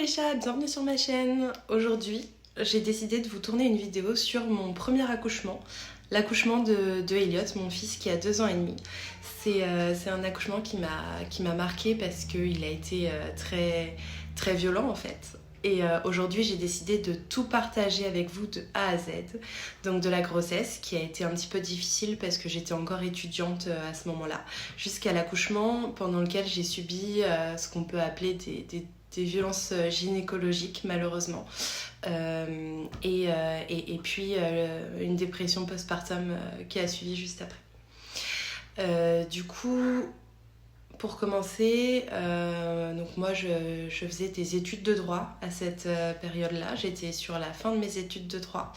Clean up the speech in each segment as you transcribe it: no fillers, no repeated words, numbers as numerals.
les chats, bienvenue sur ma chaîne. Aujourd'hui, j'ai décidé de vous tourner une vidéo sur mon premier accouchement, l'accouchement de Elliot, mon fils qui a 2 ans et demi. C'est un accouchement qui m'a marqué parce qu'il a été très violent en fait. Et aujourd'hui, j'ai décidé de tout partager avec vous de A à Z. Donc de la grossesse qui a été un petit peu difficile parce que j'étais encore étudiante à ce moment-là, jusqu'à l'accouchement pendant lequel j'ai subi ce qu'on peut appeler des violences gynécologiques malheureusement. Et puis une dépression postpartum qui a suivi juste après. Du coup, pour commencer, donc moi je faisais des études de droit à cette période-là. J'étais sur la fin de mes études de droit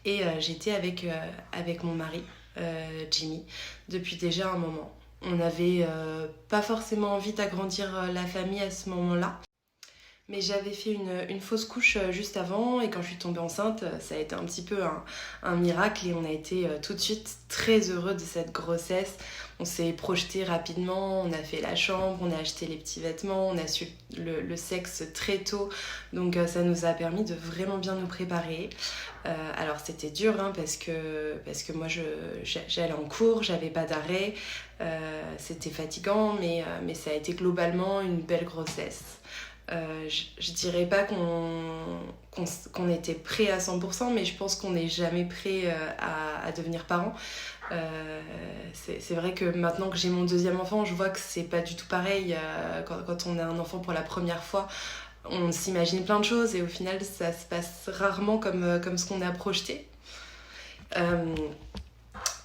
et j'étais avec mon mari, Jimmy, depuis déjà un moment. On n'avait pas forcément envie d'agrandir la famille à ce moment-là. Mais j'avais fait une fausse couche juste avant et quand je suis tombée enceinte, ça a été un petit peu un miracle et on a été tout de suite très heureux de cette grossesse. On s'est projeté rapidement, on a fait la chambre, on a acheté les petits vêtements, on a su le sexe très tôt. Donc ça nous a permis de vraiment bien nous préparer. Alors c'était dur hein, parce que moi j'allais en cours, j'avais pas d'arrêt. C'était fatigant mais ça a été globalement une belle grossesse. Je dirais pas qu'on était prêt à 100%, mais je pense qu'on n'est jamais prêt à devenir parent. C'est vrai que maintenant que j'ai mon deuxième enfant, je vois que c'est pas du tout pareil. Quand on a un enfant pour la première fois, on s'imagine plein de choses et au final ça se passe rarement comme ce qu'on a projeté.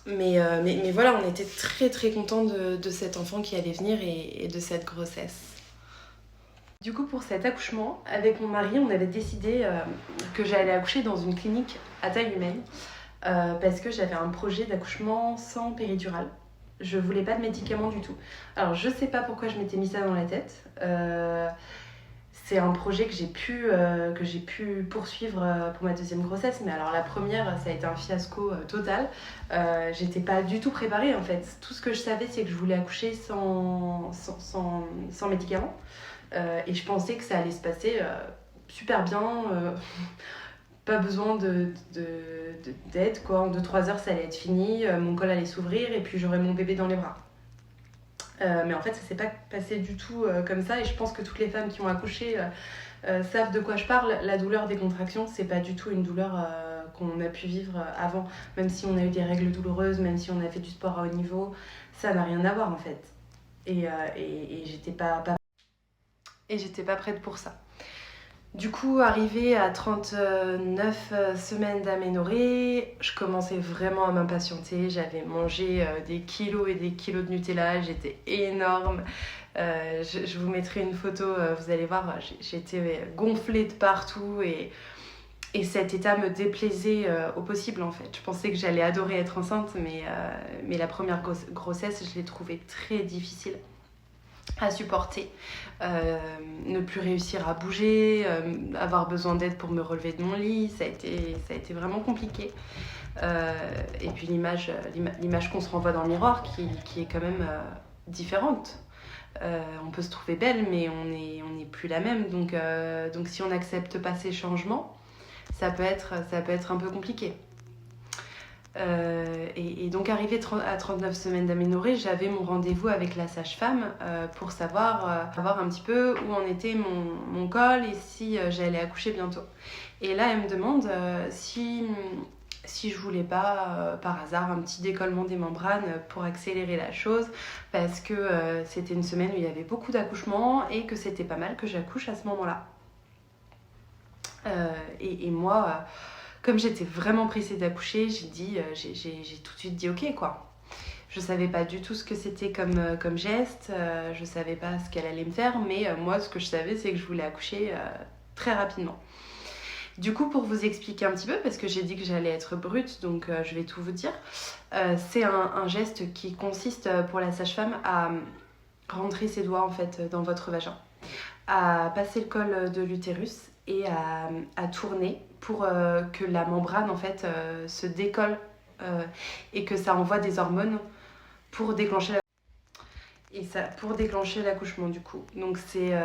Mais voilà, on était très contents de cet enfant qui allait venir et de cette grossesse. Du coup, pour cet accouchement, avec mon mari, on avait décidé que j'allais accoucher dans une clinique à taille humaine parce que j'avais un projet d'accouchement sans péridurale. Je voulais pas de médicaments du tout. Alors, je sais pas pourquoi je m'étais mis ça dans la tête. C'est un projet que j'ai pu poursuivre pour ma deuxième grossesse, mais alors la première, ça a été un fiasco total. J'étais pas du tout préparée en fait. Tout ce que je savais, c'est que je voulais accoucher sans médicaments. Et je pensais que ça allait se passer super bien, pas besoin d'aide quoi. En 2-3 heures ça allait être fini, mon col allait s'ouvrir et puis j'aurais mon bébé dans les bras. Mais en fait ça s'est pas passé du tout comme ça et je pense que toutes les femmes qui ont accouché savent de quoi je parle. La douleur des contractions c'est pas du tout une douleur qu'on a pu vivre avant, même si on a eu des règles douloureuses, même si on a fait du sport à haut niveau, ça n'a rien à voir en fait. Et j'étais pas prête pour ça. Du coup, arrivée à 39 semaines d'aménorrhée, je commençais vraiment à m'impatienter. J'avais mangé des kilos et des kilos de Nutella, j'étais énorme. Je vous mettrai une photo, vous allez voir, j'étais gonflée de partout et cet état me déplaisait au possible en fait. Je pensais que j'allais adorer être enceinte, mais la première grossesse, je l'ai trouvée très difficile à supporter, ne plus réussir à bouger, avoir besoin d'aide pour me relever de mon lit, ça a été vraiment compliqué. Et puis l'image qu'on se renvoie dans le miroir qui est quand même différente. On peut se trouver belle mais on n'est plus la même, donc si on n'accepte pas ces changements, ça peut être un peu compliqué. Et donc arrivée à 39 semaines d'aménorrhée, j'avais mon rendez-vous avec la sage-femme pour savoir un petit peu où en était mon col et si j'allais accoucher bientôt. Et là elle me demande si je voulais pas par hasard un petit décollement des membranes pour accélérer la chose, parce que c'était une semaine où il y avait beaucoup d'accouchements et que c'était pas mal que j'accouche à ce moment-là. Et moi comme j'étais vraiment pressée d'accoucher, j'ai tout de suite dit ok quoi. Je savais pas du tout ce que c'était comme geste, je savais pas ce qu'elle allait me faire, mais moi ce que je savais c'est que je voulais accoucher très rapidement. Du coup, pour vous expliquer un petit peu, parce que j'ai dit que j'allais être brute, donc je vais tout vous dire, c'est un geste qui consiste pour la sage-femme à rentrer ses doigts en fait dans votre vagin, à passer le col de l'utérus et à tourner pour que la membrane en fait se décolle et que ça envoie des hormones pour déclencher l'accouchement du coup. Donc c'est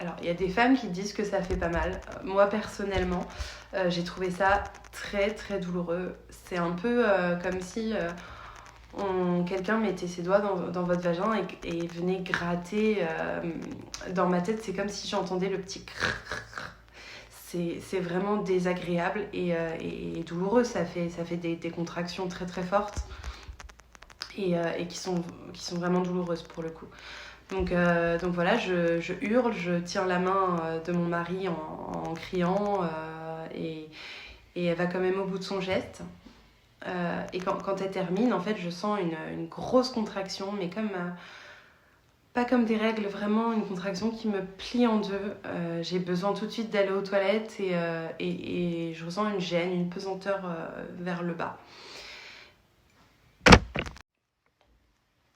Alors, il y a des femmes qui disent que ça fait pas mal. Moi, personnellement, j'ai trouvé ça très très douloureux. C'est un peu comme si quelqu'un mettait ses doigts dans votre vagin et venait gratter dans ma tête. C'est comme si j'entendais le petit crrr. C'est vraiment désagréable et douloureux. Ça fait des contractions très très fortes et qui sont vraiment douloureuses pour le coup. Donc voilà, je hurle, je tiens la main de mon mari en criant et elle va quand même au bout de son geste. Et quand elle termine, en fait, je sens une grosse contraction, mais pas comme des règles, vraiment une contraction qui me plie en deux. J'ai besoin tout de suite d'aller aux toilettes et je ressens une gêne, une pesanteur vers le bas.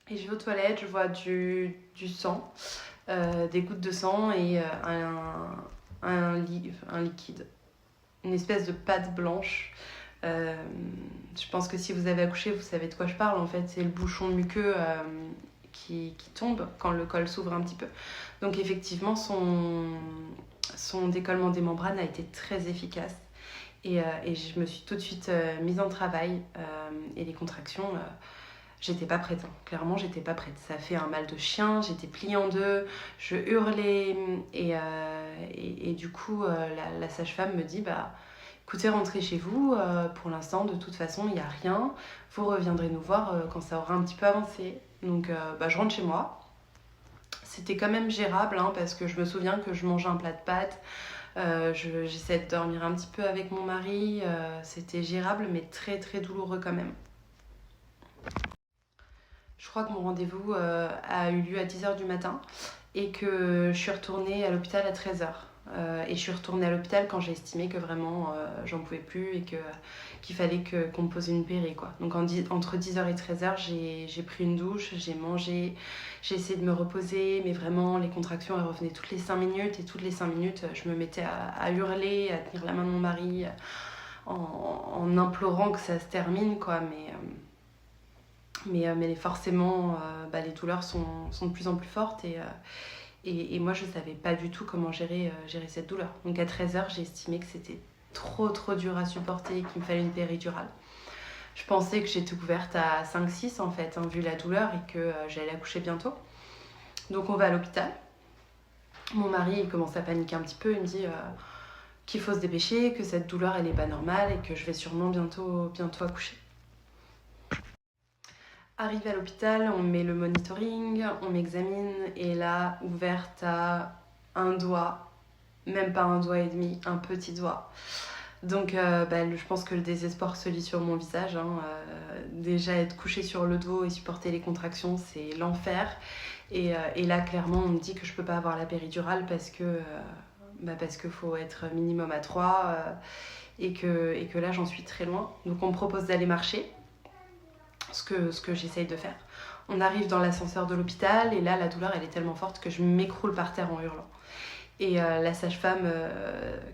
Et je vais aux toilettes, je vois du sang, des gouttes de sang et un liquide, une espèce de pâte blanche. Je pense que si vous avez accouché, vous savez de quoi je parle. En fait, c'est le bouchon muqueux qui tombe quand le col s'ouvre un petit peu. Donc effectivement, son décollement des membranes a été très efficace. Et je me suis tout de suite mise en travail. Et les contractions... j'étais pas prête, hein. Clairement j'étais pas prête. Ça fait un mal de chien, j'étais pliée en deux, je hurlais et du coup la sage-femme me dit écoutez, rentrez chez vous, pour l'instant de toute façon il n'y a rien, vous reviendrez nous voir quand ça aura un petit peu avancé. Donc je rentre chez moi. C'était quand même gérable hein, parce que je me souviens que je mangeais un plat de pâtes, j'essaie de dormir un petit peu avec mon mari, c'était gérable mais très très douloureux quand même. Je crois que mon rendez-vous a eu lieu à 10h du matin et que je suis retournée à l'hôpital à 13h. Et je suis retournée à l'hôpital quand j'ai estimé que vraiment j'en pouvais plus et qu'il fallait qu'on me pose une péri, quoi. Donc entre 10h et 13h, j'ai pris une douche, j'ai mangé, j'ai essayé de me reposer, mais vraiment les contractions elles revenaient toutes les 5 minutes et toutes les 5 minutes je me mettais à hurler, à tenir la main de mon mari en implorant que ça se termine, quoi. Mais forcément, les douleurs sont de plus en plus fortes et moi, je ne savais pas du tout comment gérer cette douleur. Donc à 13h, j'ai estimé que c'était trop dur à supporter et qu'il me fallait une péridurale. Je pensais que j'étais ouverte à 5-6 en fait, hein, vu la douleur et que j'allais accoucher bientôt. Donc on va à l'hôpital. Mon mari il commence à paniquer un petit peu, il me dit qu'il faut se dépêcher, que cette douleur elle n'est pas normale et que je vais sûrement bientôt accoucher. Arrivé à l'hôpital, on met le monitoring, on m'examine et là, ouverte à un doigt, même pas un doigt et demi, un petit doigt. Donc je pense que le désespoir se lit sur mon visage. Hein. Déjà être couchée sur le dos et supporter les contractions, c'est l'enfer. Et là, clairement, on me dit que je peux pas avoir la péridurale parce que faut être minimum à 3 et que là, j'en suis très loin. Donc on me propose d'aller marcher. Ce que j'essaye de faire. On arrive dans l'ascenseur de l'hôpital et là la douleur elle est tellement forte que je m'écroule par terre en hurlant. Et la sage-femme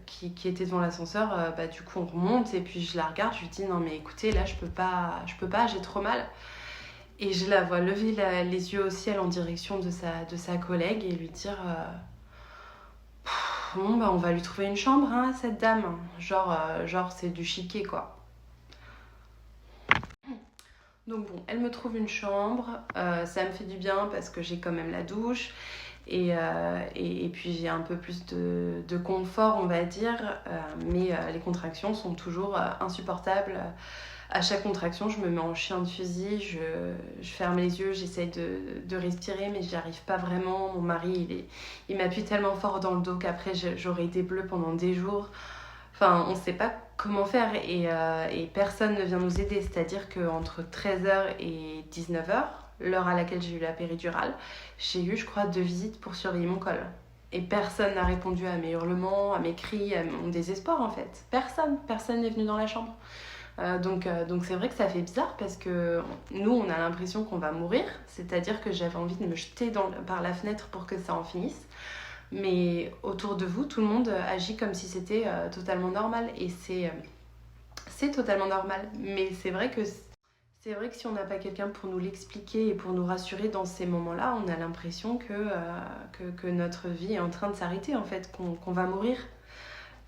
qui était devant l'ascenseur, du coup on remonte et puis je la regarde, je lui dis non mais écoutez là je peux pas, j'ai trop mal. Et je la vois lever les yeux au ciel en direction de sa collègue et lui dire on va lui trouver une chambre hein, cette dame. Genre c'est du chiquet quoi. Donc bon, elle me trouve une chambre, ça me fait du bien parce que j'ai quand même la douche et puis j'ai un peu plus de confort on va dire, mais les contractions sont toujours insupportables. À chaque contraction, je me mets en chien de fusil, je ferme les yeux, j'essaye de respirer mais j'y arrive pas vraiment. Mon mari il m'appuie tellement fort dans le dos qu'après j'aurai des bleus pendant des jours. Enfin, on ne sait pas comment faire et personne ne vient nous aider. C'est-à-dire qu'entre 13h et 19h, l'heure à laquelle j'ai eu la péridurale, j'ai eu, je crois, 2 visites pour surveiller mon col. Et personne n'a répondu à mes hurlements, à mes cris, à mon désespoir en fait. Personne n'est venu dans la chambre. Donc c'est vrai que ça fait bizarre parce que nous, on a l'impression qu'on va mourir. C'est-à-dire que j'avais envie de me jeter par la fenêtre pour que ça en finisse. Mais autour de vous, tout le monde agit comme si c'était totalement normal. Et c'est totalement normal. Mais c'est vrai que C'est vrai que si on n'a pas quelqu'un pour nous l'expliquer et pour nous rassurer dans ces moments-là, on a l'impression que notre vie est en train de s'arrêter, en fait, qu'on va mourir.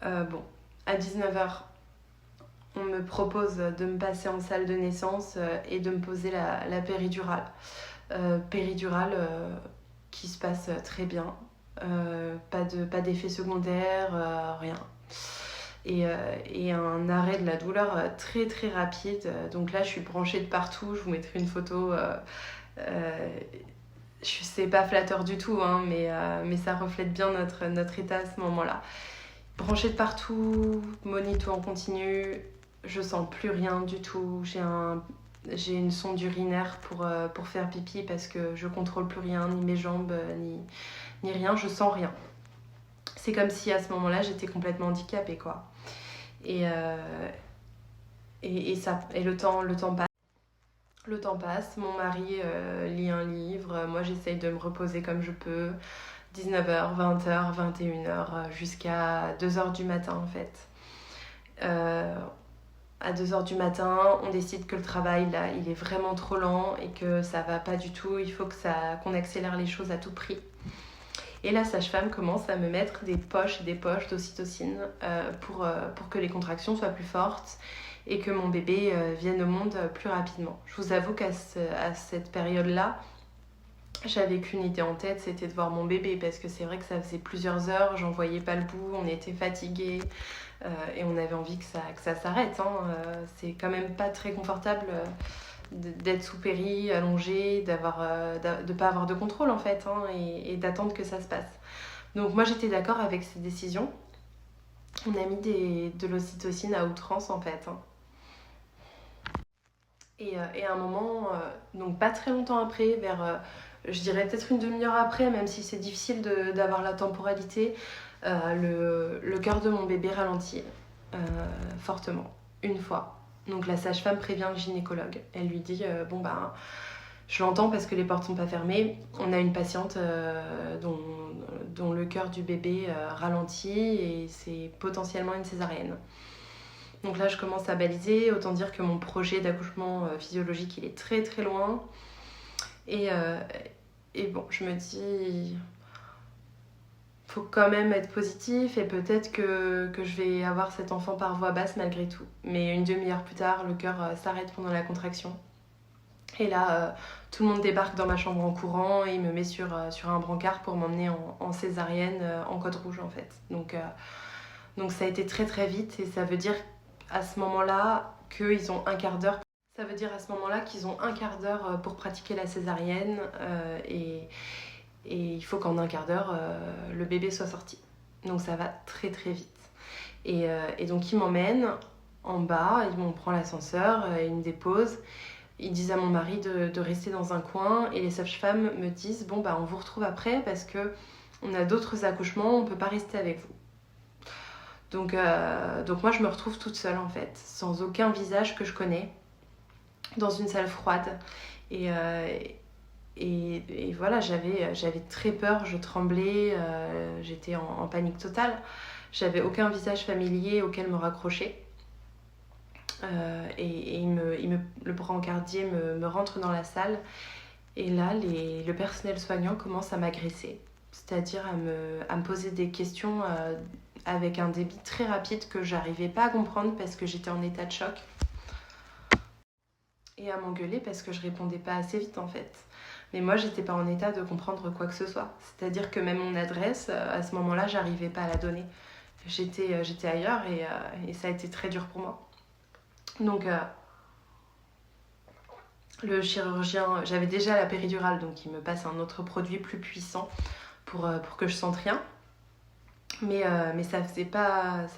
Bon, à 19h, on me propose de me passer en salle de naissance et de me poser la péridurale. Péridurale qui se passe très bien. Pas d'effet secondaire, rien. Et un arrêt de la douleur très très rapide. Donc là, je suis branchée de partout. Je vous mettrai une photo. C'est pas flatteur du tout, hein, mais ça reflète bien notre état à ce moment-là. Branchée de partout, monito en continu. Je sens plus rien du tout. J'ai une sonde urinaire pour faire pipi parce que je contrôle plus rien, ni mes jambes, ni rien. Je sens rien. C'est comme si à ce moment-là, j'étais complètement handicapée, quoi. Et le temps passe. Le temps passe, mon mari lit un livre, moi j'essaye de me reposer comme je peux. 19h, 20h, 21h, jusqu'à 2h du matin en fait. À 2h du matin, on décide que le travail là, il est vraiment trop lent et que ça va pas du tout, il faut qu'on accélère les choses à tout prix. Et la sage-femme commence à me mettre des poches et des poches d'ocytocine pour que les contractions soient plus fortes et que mon bébé vienne au monde plus rapidement. Je vous avoue qu'à cette période-là, j'avais qu'une idée en tête, c'était de voir mon bébé parce que c'est vrai que ça faisait plusieurs heures, j'en voyais pas le bout, on était fatigués et on avait envie que ça s'arrête. Hein. C'est quand même pas très confortable d'être sous péri, allongé, de pas avoir de contrôle en fait, hein, et d'attendre que ça se passe. Donc moi j'étais d'accord avec cette décision. On a mis de l'ocytocine à outrance en fait. Hein. Et à un moment, donc pas très longtemps après, je dirais peut-être une demi-heure après, même si c'est difficile d'avoir la temporalité, le cœur de mon bébé ralentit fortement, une fois. Donc la sage-femme prévient le gynécologue. Elle lui dit je l'entends parce que les portes sont pas fermées. On a une patiente dont le cœur du bébé ralentit et c'est potentiellement une césarienne. Donc là, je commence à baliser. Autant dire que mon projet d'accouchement physiologique, il est très très loin. Et bon, je me dis, faut quand même être positif et peut-être que je vais avoir cet enfant par voie basse malgré tout. Mais une demi-heure plus tard, le cœur s'arrête pendant la contraction. Et là, tout le monde débarque dans ma chambre en courant et il me met sur un brancard pour m'emmener en césarienne, en code rouge en fait. Donc ça a été très très vite et ça veut dire à ce moment-là qu'ils ont un quart d'heure. Ça veut dire à ce moment-là qu'ils ont un quart d'heure pour pratiquer la césarienne et il faut qu'en un quart d'heure, le bébé soit sorti. Donc ça va très très vite. Et donc ils m'emmènent en bas, on prend l'ascenseur, ils me déposent. Ils disent à mon mari de rester dans un coin et les sages-femmes me disent on vous retrouve après parce que on a d'autres accouchements, on peut pas rester avec vous. Donc moi je me retrouve toute seule en fait, sans aucun visage que je connais, dans une salle froide. Et voilà, j'avais très peur, je tremblais, j'étais en panique totale. J'avais aucun visage familier auquel me raccrocher. Le brancardier me rentre dans la salle. Et là, le personnel soignant commence à m'agresser. C'est-à-dire à me poser des questions avec un débit très rapide que j'arrivais pas à comprendre parce que j'étais en état de choc. Et à m'engueuler parce que je répondais pas assez vite en fait. Mais moi, j'étais pas en état de comprendre quoi que ce soit. C'est-à-dire que même mon adresse, à ce moment-là, j'arrivais pas à la donner. J'étais ailleurs et ça a été très dur pour moi. Donc, le chirurgien, j'avais déjà la péridurale, donc il me passe un autre produit plus puissant pour que je sente rien. Mais ça faisait pas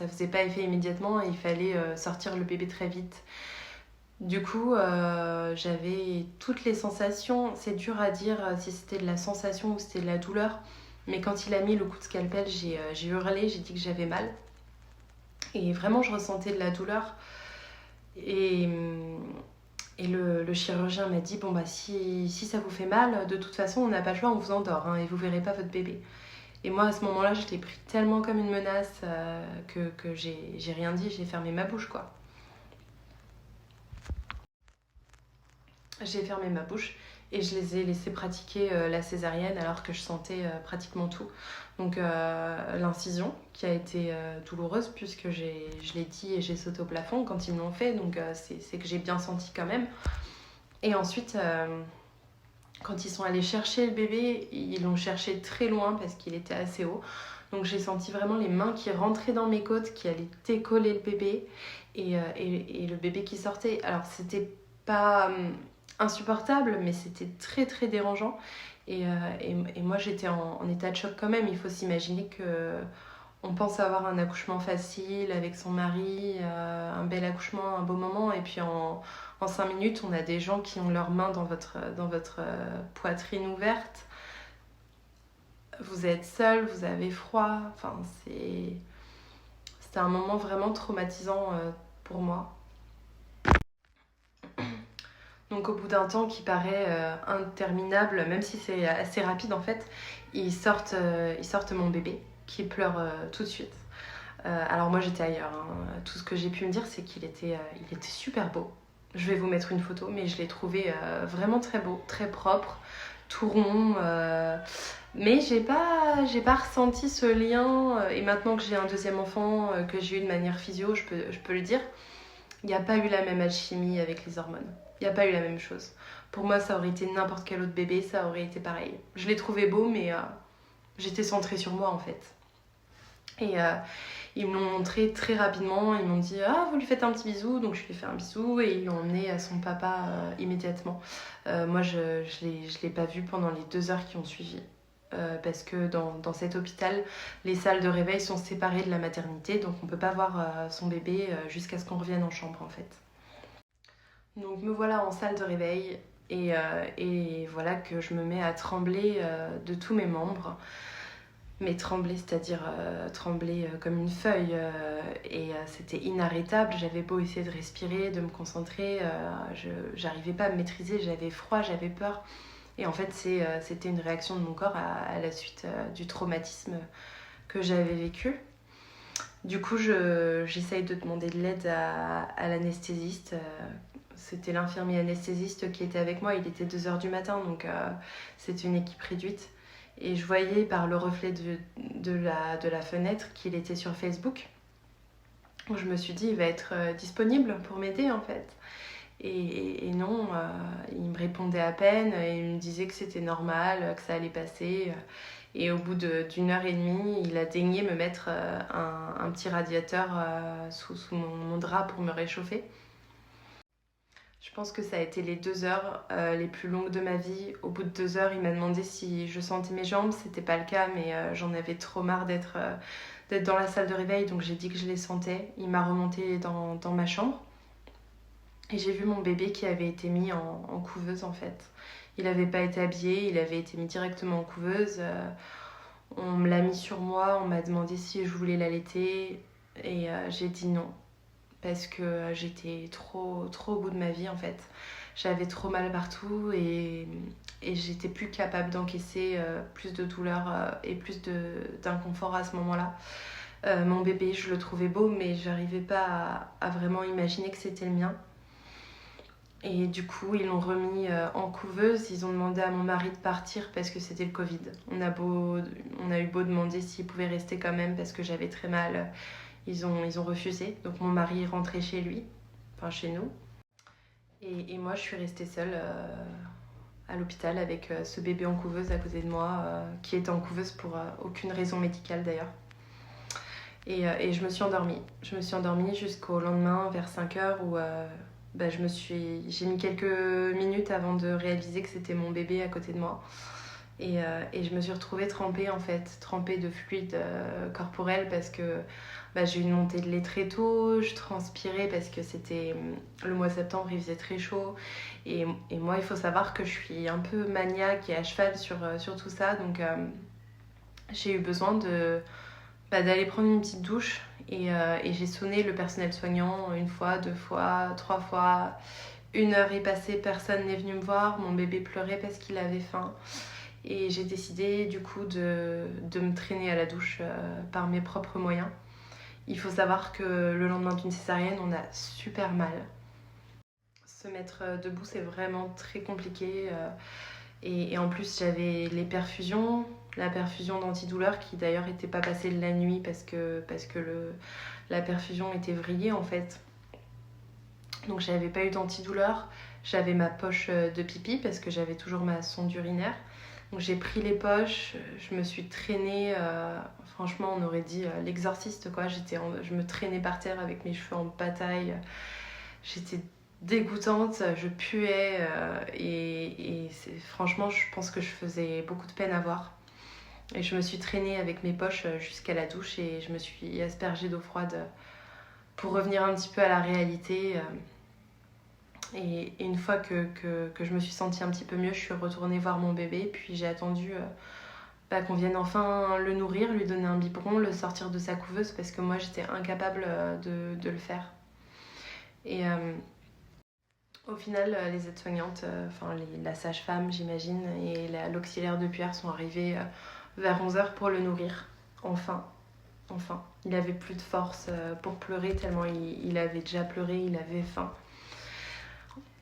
effet immédiatement et il fallait sortir le bébé très vite. Du coup, j'avais toutes les sensations. C'est dur à dire si c'était de la sensation ou c'était de la douleur. Mais quand il a mis le coup de scalpel, j'ai hurlé, j'ai dit que j'avais mal. Et vraiment, je ressentais de la douleur. Et le chirurgien m'a dit, si ça vous fait mal, de toute façon, on n'a pas le choix, on vous endort et vous verrez pas votre bébé. Et moi, à ce moment-là, je l'ai pris tellement comme une menace que j'ai rien dit, j'ai fermé ma bouche, quoi. j'ai fermé ma bouche et je les ai laissés pratiquer la césarienne alors que je sentais pratiquement tout. Donc l'incision qui a été douloureuse puisque je l'ai dit et j'ai sauté au plafond quand ils me l'ont fait, donc c'est que j'ai bien senti quand même. Et ensuite, quand ils sont allés chercher le bébé, ils l'ont cherché très loin parce qu'il était assez haut. Donc j'ai senti vraiment les mains qui rentraient dans mes côtes, qui allaient décoller le bébé et le bébé qui sortait. Alors c'était pas insupportable, mais c'était très très dérangeant. Et moi j'étais en état de choc quand même. Il faut s'imaginer que on pense avoir un accouchement facile avec son mari, un bel accouchement, un beau moment, et puis en 5 minutes, on a des gens qui ont leurs mains dans votre poitrine ouverte. Vous êtes seul, vous avez froid. Enfin, c'était un moment vraiment traumatisant pour moi. Donc au bout d'un temps qui paraît interminable, même si c'est assez rapide en fait, ils sortent mon bébé qui pleure tout de suite. Alors moi j'étais ailleurs, hein. Tout ce que j'ai pu me dire c'est qu'il était super beau. Je vais vous mettre une photo, mais je l'ai trouvé vraiment très beau, très propre, tout rond. Mais j'ai pas ressenti ce lien. Et maintenant que j'ai un deuxième enfant, que j'ai eu de manière physio, je peux le dire, il n'y a pas eu la même alchimie avec les hormones. Il n'y a pas eu la même chose. Pour moi, ça aurait été n'importe quel autre bébé, ça aurait été pareil. Je l'ai trouvé beau, mais j'étais centrée sur moi en fait. Et ils me l'ont montré très rapidement. Ils m'ont dit ah, vous lui faites un petit bisou. Donc je lui ai fait un bisou et ils l'ont emmené à son papa immédiatement. Moi, je l'ai pas vu pendant les 2 heures qui ont suivi. Parce que dans cet hôpital, les salles de réveil sont séparées de la maternité, donc on peut pas voir son bébé jusqu'à ce qu'on revienne en chambre en fait. Donc me voilà en salle de réveil et voilà que je me mets à trembler de tous mes membres. Mais trembler, c'est-à-dire trembler comme une feuille. Et c'était inarrêtable. J'avais beau essayer de respirer, de me concentrer, j'arrivais pas à me maîtriser, j'avais froid, j'avais peur. Et en fait, c'était une réaction de mon corps à la suite du traumatisme que j'avais vécu. Du coup, j'essaye de demander de l'aide à l'anesthésiste. C'était l'infirmier anesthésiste qui était avec moi. Il était 2h du matin, donc c'était une équipe réduite. Et je voyais par le reflet de la fenêtre qu'il était sur Facebook. Je me suis dit, il va être disponible pour m'aider en fait. Et non, il me répondait à peine, et il me disait que c'était normal, que ça allait passer. Et au bout d'une heure et demie, il a daigné me mettre un petit radiateur sous mon drap pour me réchauffer. Je pense que ça a été les 2 heures les plus longues de ma vie. Au bout de 2 heures, il m'a demandé si je sentais mes jambes. C'était pas le cas, mais j'en avais trop marre d'être dans la salle de réveil, donc j'ai dit que je les sentais. Il m'a remonté dans ma chambre. Et j'ai vu mon bébé qui avait été mis en couveuse en fait. Il n'avait pas été habillé, il avait été mis directement en couveuse. On me l'a mis sur moi, on m'a demandé si je voulais l'allaiter et j'ai dit non. Parce que j'étais trop au bout de ma vie en fait. J'avais trop mal partout et j'étais plus capable d'encaisser plus de douleur et plus d'inconfort à ce moment-là. Mon bébé, je le trouvais beau, mais j'arrivais pas à vraiment imaginer que c'était le mien. Et du coup, ils l'ont remis en couveuse. Ils ont demandé à mon mari de partir parce que c'était le Covid. On a eu beau demander s'il pouvait rester quand même parce que j'avais très mal. Ils ont refusé. Donc mon mari est rentré chez lui, enfin chez nous. Et moi, je suis restée seule à l'hôpital avec ce bébé en couveuse à côté de moi, qui était en couveuse pour aucune raison médicale d'ailleurs. Et je me suis endormie. Je me suis endormie jusqu'au lendemain vers 5h où j'ai mis quelques minutes avant de réaliser que c'était mon bébé à côté de moi. Et je me suis retrouvée trempée en fait, trempée de fluide corporel parce que j'ai eu une montée de lait très tôt, je transpirais parce que c'était le mois de septembre, il faisait très chaud. Et moi, il faut savoir que je suis un peu maniaque et à cheval sur tout ça. Donc j'ai eu besoin d'aller prendre une petite douche. Et j'ai sonné le personnel soignant 1 fois, 2 fois, 3 fois. 1 heure est passée, personne n'est venu me voir. Mon bébé pleurait parce qu'il avait faim. Et j'ai décidé du coup de me traîner à la douche par mes propres moyens. Il faut savoir que le lendemain d'une césarienne, on a super mal. Se mettre debout, c'est vraiment très compliqué. Et en plus, j'avais les perfusions, la perfusion d'antidouleur qui d'ailleurs n'était pas passée la nuit parce que la perfusion était vrillée en fait. Donc j'avais pas eu d'antidouleur. J'avais ma poche de pipi parce que j'avais toujours ma sonde urinaire. Donc j'ai pris les poches, je me suis traînée, franchement on aurait dit l'exorciste quoi. Je me traînais par terre avec mes cheveux en bataille. J'étais dégoûtante, je puais franchement je pense que je faisais beaucoup de peine à voir. Et je me suis traînée avec mes poches jusqu'à la douche et je me suis aspergée d'eau froide pour revenir un petit peu à la réalité. Et une fois que je me suis sentie un petit peu mieux, je suis retournée voir mon bébé. Puis j'ai attendu qu'on vienne enfin le nourrir, lui donner un biberon, le sortir de sa couveuse parce que moi j'étais incapable de le faire. Et au final, les aides-soignantes, la sage-femme j'imagine, et l'auxiliaire de puère sont arrivés vers 11h pour le nourrir. Enfin. Il avait plus de force pour pleurer tellement il avait déjà pleuré, il avait faim.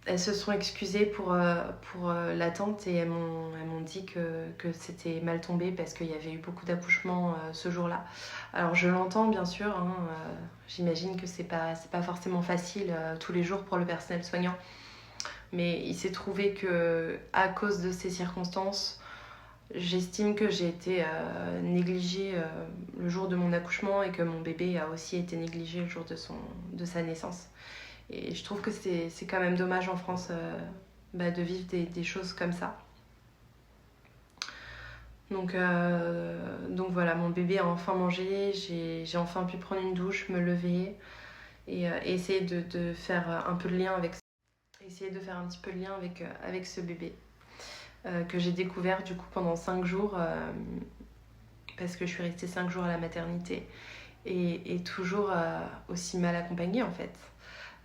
Elles se sont excusées pour l'attente et elles m'ont dit que c'était mal tombé parce qu'il y avait eu beaucoup d'accouchements ce jour-là. Alors je l'entends bien sûr, j'imagine que c'est pas forcément facile tous les jours pour le personnel soignant. Mais il s'est trouvé que à cause de ces circonstances, j'estime que j'ai été négligée le jour de mon accouchement et que mon bébé a aussi été négligé le jour de sa naissance. Et je trouve que c'est quand même dommage en France de vivre des choses comme ça. Donc voilà, mon bébé a enfin mangé, j'ai enfin pu prendre une douche, me lever et essayer de faire un peu de lien avec avec ce bébé que j'ai découvert du coup pendant 5 jours parce que je suis restée 5 jours à la maternité et toujours aussi mal accompagnée en fait.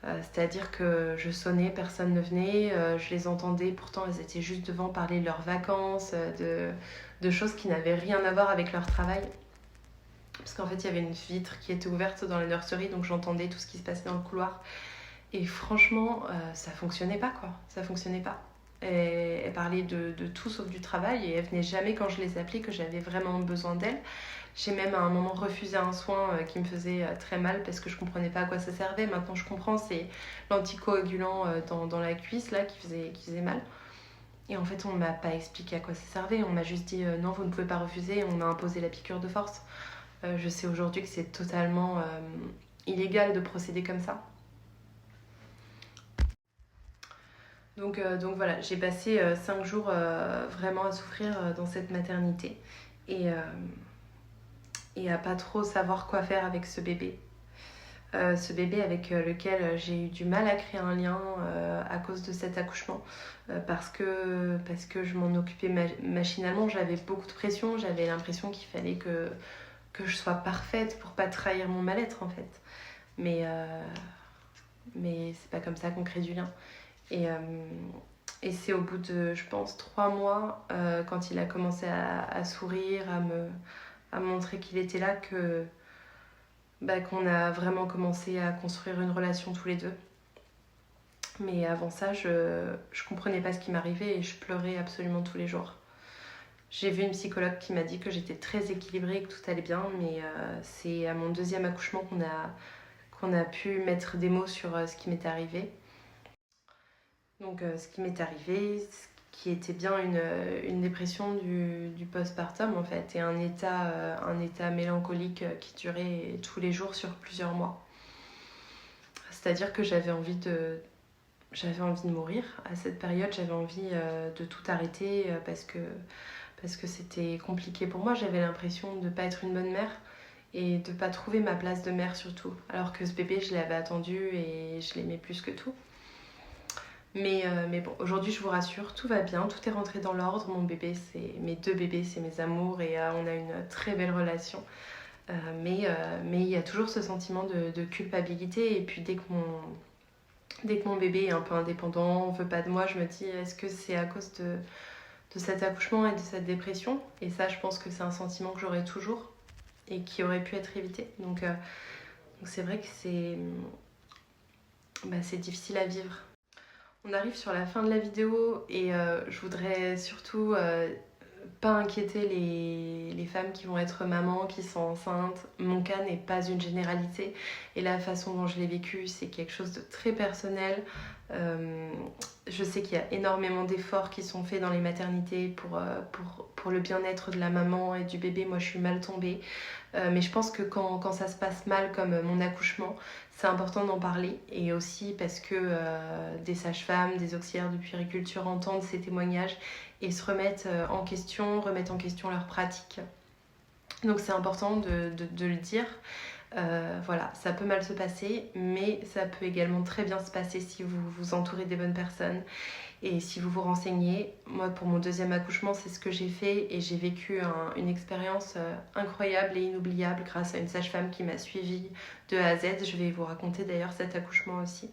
C'est-à-dire que je sonnais, personne ne venait, je les entendais, pourtant elles étaient juste devant parler de leurs vacances, de choses qui n'avaient rien à voir avec leur travail. Parce qu'en fait, il y avait une vitre qui était ouverte dans la nurserie, donc j'entendais tout ce qui se passait dans le couloir. Et franchement, ça fonctionnait pas quoi, ça fonctionnait pas. Et elles parlaient de tout sauf du travail et elles venaient jamais quand je les appelais que j'avais vraiment besoin d'elles. J'ai même à un moment refusé un soin qui me faisait très mal parce que je comprenais pas à quoi ça servait. Maintenant je comprends, c'est l'anticoagulant dans la cuisse là qui faisait mal. Et en fait on m'a pas expliqué à quoi ça servait, on m'a juste dit non vous ne pouvez pas refuser, on m'a imposé la piqûre de force. Je sais aujourd'hui que c'est totalement illégal de procéder comme ça. Donc voilà, j'ai passé 5 jours vraiment à souffrir dans cette maternité et à pas trop savoir quoi faire avec ce bébé. Ce bébé avec lequel j'ai eu du mal à créer un lien à cause de cet accouchement parce que je m'en occupais machinalement, j'avais beaucoup de pression, j'avais l'impression qu'il fallait que je sois parfaite pour pas trahir mon mal-être en fait. Mais c'est pas comme ça qu'on crée du lien. Et c'est au bout de, je pense, 3 mois, quand il a commencé à sourire, à me montrer qu'il était là, qu'on a vraiment commencé à construire une relation tous les deux. Mais avant ça, je comprenais pas ce qui m'arrivait et je pleurais absolument tous les jours. J'ai vu une psychologue qui m'a dit que j'étais très équilibrée et que tout allait bien, mais c'est à mon 2e accouchement qu'on a pu mettre des mots sur ce qui m'était arrivé. Donc ce qui m'est arrivé, ce qui était bien une dépression du postpartum en fait, et un état mélancolique qui durait tous les jours sur plusieurs mois. C'est-à-dire que j'avais envie de mourir à cette période, j'avais envie de tout arrêter parce que c'était compliqué pour moi. J'avais l'impression de ne pas être une bonne mère et de ne pas trouver ma place de mère surtout. Alors que ce bébé, je l'avais attendu et je l'aimais plus que tout. Mais bon, aujourd'hui je vous rassure, tout va bien, tout est rentré dans l'ordre. Mes 2 bébés, c'est mes amours et on a une très belle relation. Mais il y a toujours ce sentiment de culpabilité et puis dès que mon bébé est un peu indépendant, veut pas de moi, je me dis est-ce que c'est à cause de cet accouchement et de cette dépression? Et ça, je pense que c'est un sentiment que j'aurai toujours et qui aurait pu être évité. Donc c'est vrai que c'est difficile à vivre. On arrive sur la fin de la vidéo et je voudrais surtout pas inquiéter les femmes qui vont être mamans, qui sont enceintes. Mon cas n'est pas une généralité et la façon dont je l'ai vécu, c'est quelque chose de très personnel. Je sais qu'il y a énormément d'efforts qui sont faits dans les maternités pour le bien-être de la maman et du bébé. Moi, je suis mal tombée. Mais je pense que quand ça se passe mal, comme mon accouchement, c'est important d'en parler. Et aussi parce que des sages-femmes, des auxiliaires de puériculture entendent ces témoignages et se remettent en question leurs pratiques. Donc c'est important de le dire. Voilà, ça peut mal se passer, mais ça peut également très bien se passer si vous vous entourez des bonnes personnes et si vous vous renseignez. Moi, pour mon deuxième accouchement, c'est ce que j'ai fait et j'ai vécu une expérience incroyable et inoubliable grâce à une sage-femme qui m'a suivie de A à Z. Je vais vous raconter d'ailleurs cet accouchement aussi.